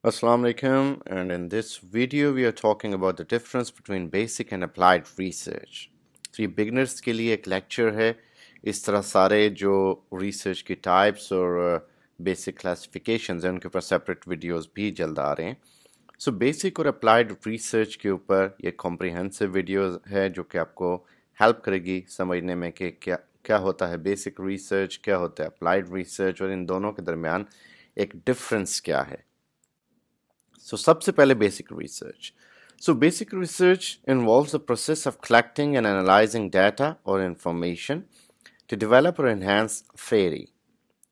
Assalamu alaikum, and in this video we are talking about the difference between basic and applied research. तो ये beginners के लिए एक lecture है। इस तरह सारे जो रिसर्च की टाइप्स और बेसिक क्लासिफिकेशंस हैं उनके ऊपर सेपरेट वीडियोस भी जल्द आ रहे हैं। सो बेसिक और अप्लाइड रिसर्च के ऊपर ये कॉम्प्रिहेंसिव वीडियो है जो कि आपको हेल्प करेगी समझने में कि क्या क्या होता है बेसिक रिसर्च, क्या होता है अप्लाइड रिसर्च और इन दोनों के दरमियान एक डिफरेंस क्या है। So, सबसे पहले basic research. So, basic research involves the process of collecting and analyzing data or information to develop or enhance theory.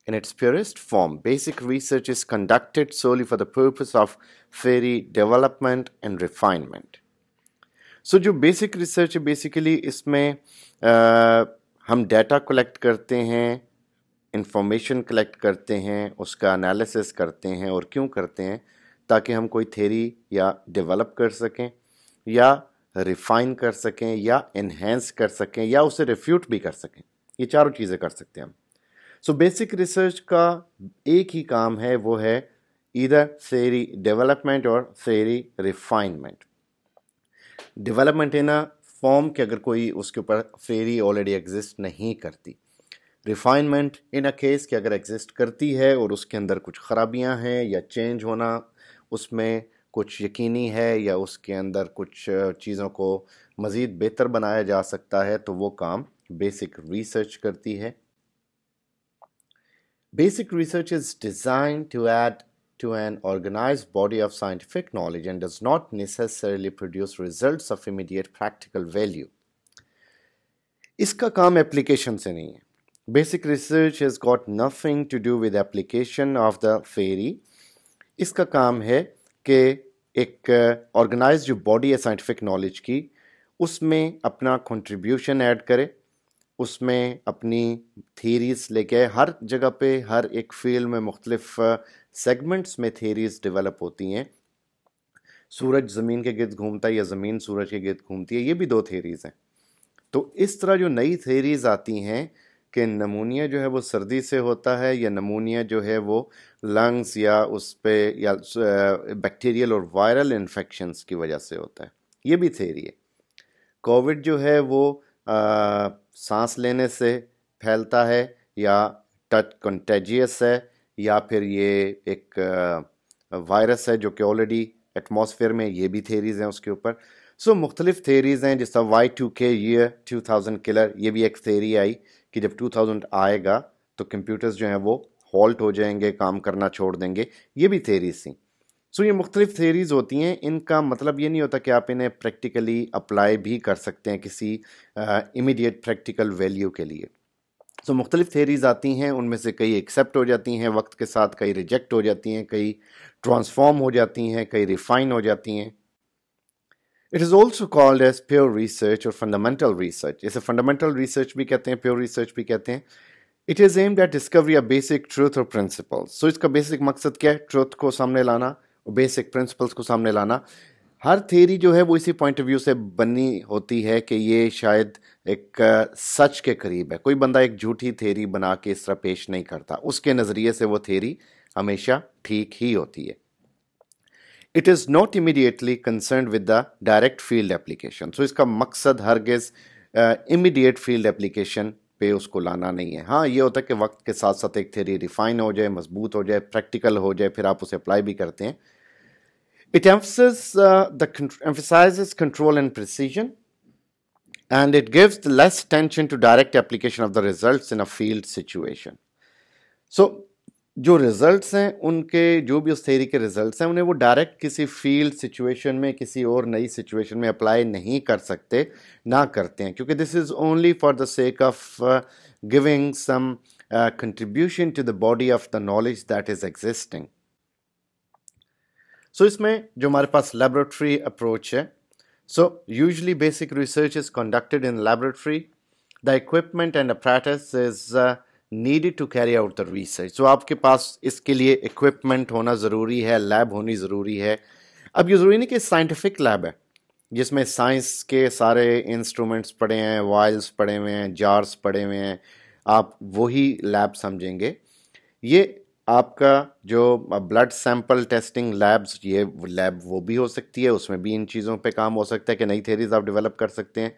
In its purest form, basic research is conducted solely for the purpose of theory development and refinement. So, जो basic research है basically इसमें हम data collect करते हैं, information collect करते हैं, उसका analysis करते हैं और क्यों करते हैं ताकि हम कोई थेरी या डेवलप कर सकें या रिफाइन कर सकें या एनहेंस कर सकें या उसे रिफ्यूट भी कर सकें। ये चारों चीज़ें कर सकते हैं हम। सो बेसिक रिसर्च का एक ही काम है, वो है ईदर थेरी डेवलपमेंट और theory refinement. Development in a form कि अगर कोई उसके ऊपर थेरी ऑलरेडी एग्जिस्ट नहीं करती, रिफाइनमेंट इन अ केस कि अगर एग्जिस्ट करती है और उसके अंदर कुछ खराबियां हैं या चेंज होना उसमें कुछ यकीनी है या उसके अंदर कुछ चीज़ों को मज़ीद बेहतर बनाया जा सकता है, तो वो काम बेसिक रिसर्च करती है। Basic research is design to add to an organized body of scientific knowledge and does not necessarily produce results of immediate practical value. इसका काम एप्लीकेशन से नहीं है। Basic research has got nothing to do with application of the theory. इसका काम है कि एक ऑर्गेनाइज जो बॉडी है साइंटिफिक नॉलेज की, उसमें अपना कंट्रीब्यूशन ऐड करे, उसमें अपनी थीरीज लेके हर जगह पे हर एक फील्ड में मुख्तलिफ सेगमेंट्स में थीरीज डेवलप होती हैं। सूरज ज़मीन के गिर्द घूमता है या ज़मीन सूरज के गिर्द घूमती है, ये भी दो थीरीज हैं। तो इस तरह जो नई थीरीज आती हैं कि नमूनिया जो है वो सर्दी से होता है या नमूनिया जो है वो लंग्स या उस पे या बैक्टीरियल और वायरल इन्फेक्शंस की वजह से होता है, ये भी थ्योरी है। कोविड जो है वो सांस लेने से फैलता है या टच कंटेजियस है या फिर ये एक वायरस है जो कि ऑलरेडी एटमॉस्फेयर में, ये भी थ्योरीज हैं उसके ऊपर। सो मुख्तलिफ थ्योरीज हैं, जिस तरह Y2K ईयर 2000 किलर, ये भी एक थ्योरी आई कि जब 2000 आएगा तो कंप्यूटर्स जो हैं वो हॉल्ट हो जाएंगे, काम करना छोड़ देंगे, ये भी थ्योरीज थी। सो ये मुख्तलिफ थ्योरीज होती हैं। इनका मतलब ये नहीं होता कि आप इन्हें प्रैक्टिकली अप्लाई भी कर सकते हैं किसी इमीडिएट प्रैक्टिकल वैल्यू के लिए। सो मुख्तलिफ थ्योरीज आती हैं, उनमें से कई एक्सेप्ट हो जाती हैं वक्त के साथ, कई रिजेक्ट हो जाती हैं, कई ट्रांसफॉर्म हो जाती हैं, कई रिफाइन हो जाती हैं। It is also called as pure research और फंडामेंटल रिसर्च। इसे फंडामेंटल रिसर्च भी कहते हैं, प्योर रिसर्च भी कहते हैं। It is aimed at discovery of basic truth और प्रिंसिपल्स। सो इसका बेसिक मकसद क्या है? ट्रूथ को सामने लाना और बेसिक प्रिंसिपल्स को सामने लाना। हर थ्योरी जो है वो इसी पॉइंट ऑफ व्यू से बनी होती है कि ये शायद एक सच के करीब है। कोई बंदा एक झूठी थ्योरी बना के इस तरह पेश नहीं करता, उसके नज़रिए से वो थ्योरी हमेशा ठीक ही होती है। It is not immediately concern with the direct field application. So इसका मकसद हरगिज़ इमीडिएट फील्ड एप्लीकेशन पे उसको लाना नहीं है। हाँ, ये होता है कि वक्त के साथ साथ एक थ्योरी रिफाइन हो जाए, मजबूत हो जाए, प्रैक्टिकल हो जाए, फिर आप उसे अप्लाई भी करते हैं। It emphasizes control and precision, and it gives less attention to direct application of the results in a field situation. So जो रिजल्ट्स हैं उनके, जो भी उस थ्योरी के रिजल्ट्स हैं, उन्हें वो डायरेक्ट किसी फील्ड सिचुएशन में, किसी और नई सिचुएशन में अप्लाई नहीं कर सकते, ना करते हैं, क्योंकि this is only for the sake of giving some contribution to the body of the knowledge that is existing. So इसमें जो हमारे पास लेबोरेटरी अप्रोच है, so usually basic research is conducted in laboratory. The equipment and apparatus is needed to carry out the research. So आपके पास इसके लिए equipment होना ज़रूरी है, लैब होनी ज़रूरी है। अब ये ज़रूरी नहीं कि साइंटिफिक लैब है जिसमें साइंस के सारे इंस्ट्रूमेंट्स पड़े हैं, वाइल्स पड़े हुए हैं, जार्स पड़े हुए हैं, आप वही लैब समझेंगे। ये आपका जो ब्लड सैंपल टेस्टिंग लैब्स, ये लैब वो भी हो सकती है, उसमें भी इन चीज़ों पे काम हो सकता है कि नई थेरीज आप डेवलप कर सकते हैं।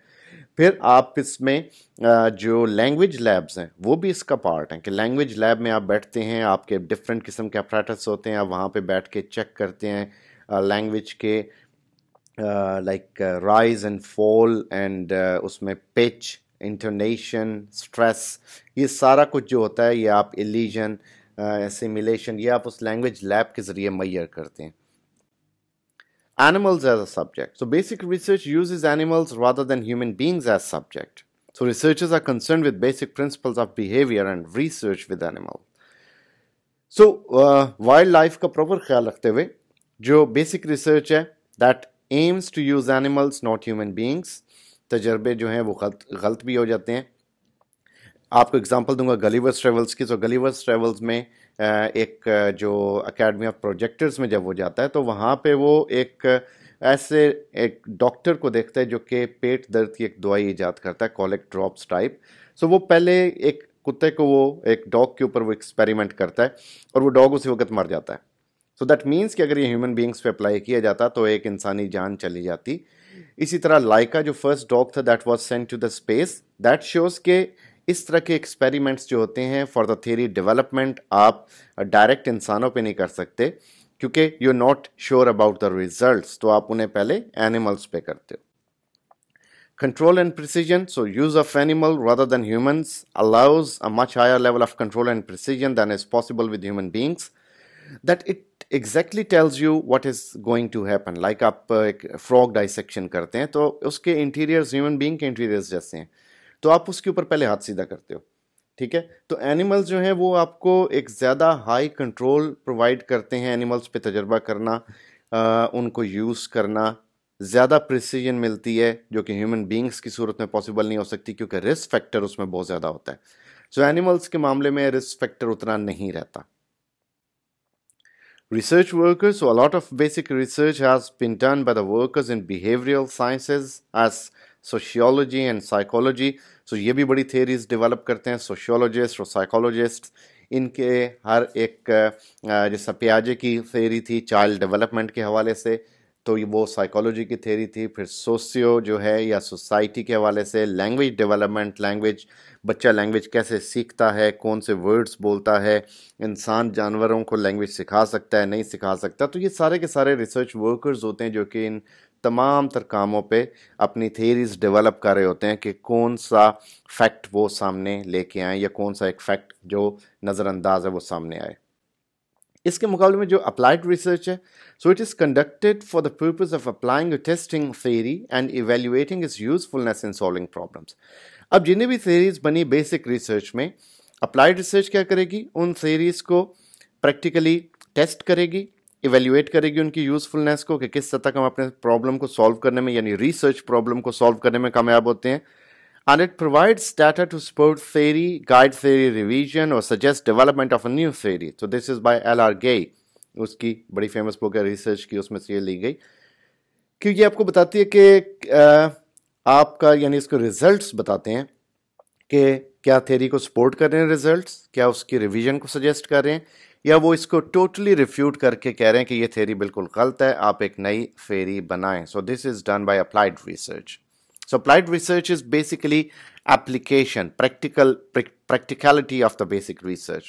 फिर आप इसमें जो लैंग्वेज लैब्स हैं वो भी इसका पार्ट हैं कि लैंग्वेज लैब में आप बैठते हैं, आपके डिफरेंट किस्म के अपरेटस होते हैं, आप वहाँ पे बैठ के चेक करते हैं लैंग्वेज के like rise and fall and उसमें पिच, इंटोनेशन, स्ट्रेस, ये सारा कुछ जो होता है ये आप इलीजन, सिमुलेशन, ये आप उस लैंग्वेज लैब के ज़रिए मैयर करते हैं। Animals as a subject. So basic research uses animals rather than human beings as subject. So researchers are concerned with basic principles of behavior and research with animal. So wild life का proper ख्याल रखते हुए जो basic research है that aims to use animals not human beings, तजर्बे जो हैं वो गलत भी हो जाते हैं। आपको एग्जांपल दूंगा गलीवर्स ट्रेवल्स की। तो गलीवर्स ट्रेवल्स में एक जो अकेडमी ऑफ प्रोजेक्टर्स में जब वो जाता है तो वहाँ पे वो एक ऐसे एक डॉक्टर को देखता है जो कि पेट दर्द की एक दवाई ईजाद करता है, कॉलिक ड्रॉप्स टाइप। सो वो पहले एक कुत्ते को, वो एक डॉग के ऊपर वो एक्सपेरिमेंट करता है और वो डॉग उसी वक्त मर जाता है। सो दैट मीन्स कि अगर ये ह्यूमन बींग्स पे अप्लाई किया जाता तो एक इंसानी जान चली जाती। इसी तरह लाइका जो फर्स्ट डॉग था that was sent to the space, that shows के इस तरह के एक्सपेरिमेंट्स जो होते हैं फॉर द थ्योरी डेवलपमेंट आप डायरेक्ट इंसानों पे नहीं कर सकते क्योंकि you are not sure about the results, तो आप उन्हें पहले एनिमल्स पे करते हो। Control and precision. So use of animal rather than humans allows a much higher level of control and precision than is possible with human beings. That it exactly tells you what is going to happen. Like आप एक frog dissection करते हैं तो उसके interiors human being के interiors जैसे हैं, तो आप उसके ऊपर पहले हाथ सीधा करते हो, ठीक है। तो एनिमल्स जो हैं वो आपको एक ज़्यादा हाई कंट्रोल प्रोवाइड करते हैं, एनिमल्स पे तजर्बा करना, उनको यूज़ करना, ज़्यादा प्रिसीजन मिलती है जो कि ह्यूमन बींग्स की सूरत में पॉसिबल नहीं हो सकती क्योंकि रिस्क फैक्टर उसमें बहुत ज़्यादा होता है। सो एनिमल्स के मामले में रिस्क फैक्टर उतना नहीं रहता। Research workers, so a lot of basic research has been done by the workers in behavioral sciences as sociology and psychology. So ये भी बड़ी theories develop करते हैं sociologists और psychologists। इनके हर एक जैसा पियाजे की theory थी चाइल्ड डेवलपमेंट के हवाले से, तो वो साइकोलॉजी की थ्योरी थी। फिर सोशियो जो है या सोसाइटी के हवाले से, लैंग्वेज डेवलपमेंट, लैंग्वेज, बच्चा लैंग्वेज कैसे सीखता है, कौन से वर्ड्स बोलता है, इंसान जानवरों को लैंग्वेज सिखा सकता है नहीं सिखा सकता। तो ये सारे के सारे रिसर्च वर्कर्स होते हैं जो कि इन तमाम तर कामों पे अपनी थेरीज डेवलप कर रहे होते हैं कि कौन सा फैक्ट वो सामने लेके आए या कौन सा एक फैक्ट जो नज़रअंदाज है वो सामने आए। इसके मुकाबले में जो अप्लाइड रिसर्च है, so it is conducted for the purpose of applying testing theory and evaluating it's usefulness in solving problems. अब जिन्हें भी थ्योरीज बनी बेसिक रिसर्च में, अप्लाइड रिसर्च क्या करेगी, उन थ्योरीज को प्रैक्टिकली टेस्ट करेगी, इवेल्युएट करेगी उनकी यूजफुलनेस को कि किस हद तक हम अपने प्रॉब्लम को सॉल्व करने में यानी रिसर्च प्रॉब्लम को सॉल्व करने में कामयाब होते हैं। And it provides data to support theory, guide theory revision or suggest development of a new theory. So this is by L.R. Gay. उसकी बड़ी फेमस बुक है रिसर्च की, उसमें से ये ली गई क्योंकि ये आपको बताती है कि आपका यानी इसको रिजल्ट्स बताते हैं कि क्या थ्योरी को सपोर्ट कर रहे हैं रिजल्ट्स, क्या उसकी रिवीजन को सजेस्ट कर रहे हैं, या वो इसको टोटली रिफ्यूट करके कह रहे हैं कि ये थ्योरी बिल्कुल गलत है, आप एक नई थ्योरी बनाएं। So this is done by applied research. So applied research is basically application, practicality of the basic research.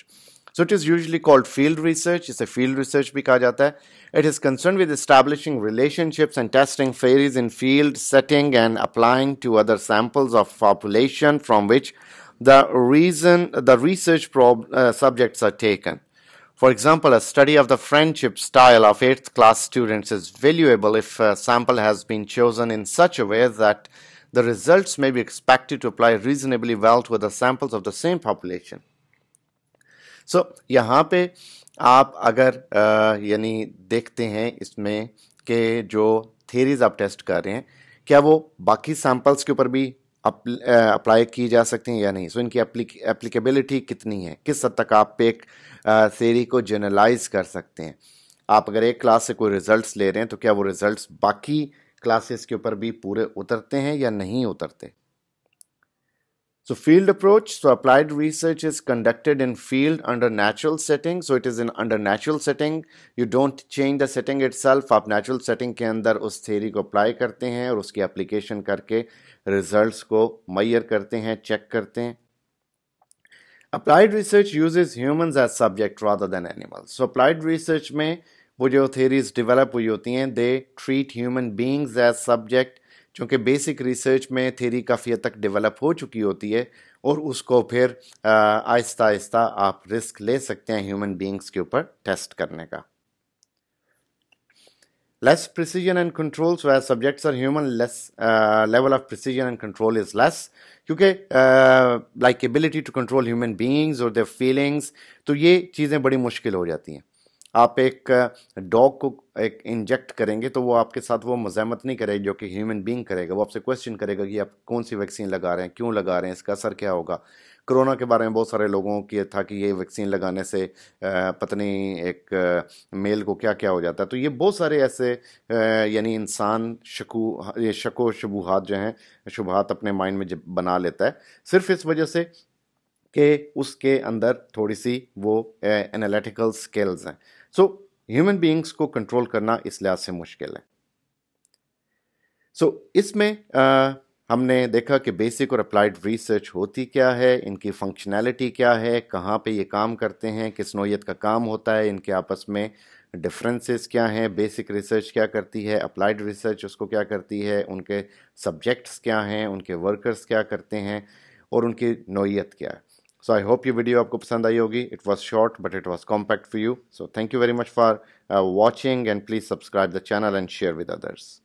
So it is usually called field research. इसे field research भी कहा जाता है. It is concerned with establishing relationships and testing theories in field setting and applying to other samples of population from which the research subjects are taken. For example, a study of the friendship style of 8th class students is valuable if a sample has been chosen in such a way that the results may be expected to apply reasonably well to other samples of the same population. So, यहाँ पे आप अगर यानी देखते हैं इसमें कि जो थेरीज आप टेस्ट कर रहे हैं क्या वो बाकी सैम्पल्स के ऊपर भी अप्लाई की जा सकती हैं या नहीं। सो इनकी एप्लीकेबिलिटी कितनी है, किस हद तक आप एक थ्योरी को जनरलाइज कर सकते हैं। आप अगर एक क्लास से कोई रिजल्ट्स ले रहे हैं तो क्या वो रिजल्ट्स बाकी क्लासेस के ऊपर भी पूरे उतरते हैं या नहीं उतरते। So field approach, so applied research is conducted in field under natural setting. So it is in under natural setting. You don't change the setting itself. आप natural setting के अंदर उस theory को apply करते हैं और उसकी application करके results को measure करते हैं, check करते हैं. Applied research uses humans as subject rather than animals. So applied research में वो जो theories develop हुई होती हैं, they treat human beings as subject. चूँकि बेसिक रिसर्च में थ्योरी काफ़ी हद तक डेवलप हो चुकी होती है और उसको फिर आहिस्ता आहिस्ता आप रिस्क ले सकते हैं ह्यूमन बीइंग्स के ऊपर टेस्ट करने का. Less precision and control, so as subjects are human, less level of precision and control is less. क्योंकि like ability to control human beings or their feelings, तो ये चीज़ें बड़ी मुश्किल हो जाती हैं. आप एक डॉग को एक इंजेक्ट करेंगे तो वो आपके साथ वो मज़ामत नहीं करेगा जो कि ह्यूमन बीइंग करेगा. वो आपसे क्वेश्चन करेगा कि आप कौन सी वैक्सीन लगा रहे हैं, क्यों लगा रहे हैं, इसका असर क्या होगा. कोरोना के बारे में बहुत सारे लोगों की था कि ये वैक्सीन लगाने से पता नहीं एक मेल को क्या क्या हो जाता है. तो ये बहुत सारे ऐसे यानी इंसान शको शुबूहात जो हैं, शुबहात अपने माइंड में बना लेता है सिर्फ इस वजह से कि उसके अंदर थोड़ी सी वो एनालिटिकल स्किल्स हैं. सो ह्यूमन बीइंग्स को कंट्रोल करना इस लिहाज से मुश्किल है. सो इसमें हमने देखा कि बेसिक और अप्लाइड रिसर्च होती क्या है, इनकी फंक्शनैलिटी क्या है, कहाँ पे ये काम करते हैं, किस नौइयत का काम होता है, इनके आपस में डिफरेंसेस क्या हैं, बेसिक रिसर्च क्या करती है, अप्लाइड रिसर्च उसको क्या करती है, उनके सब्जेक्ट्स क्या हैं, उनके वर्कर्स क्या करते हैं और उनकी नौइयत क्या है. So I hope ये वीडियो आपको पसंद आई होगी. It was short but it was compact for you. So thank you very much for watching and please subscribe the channel and share with others.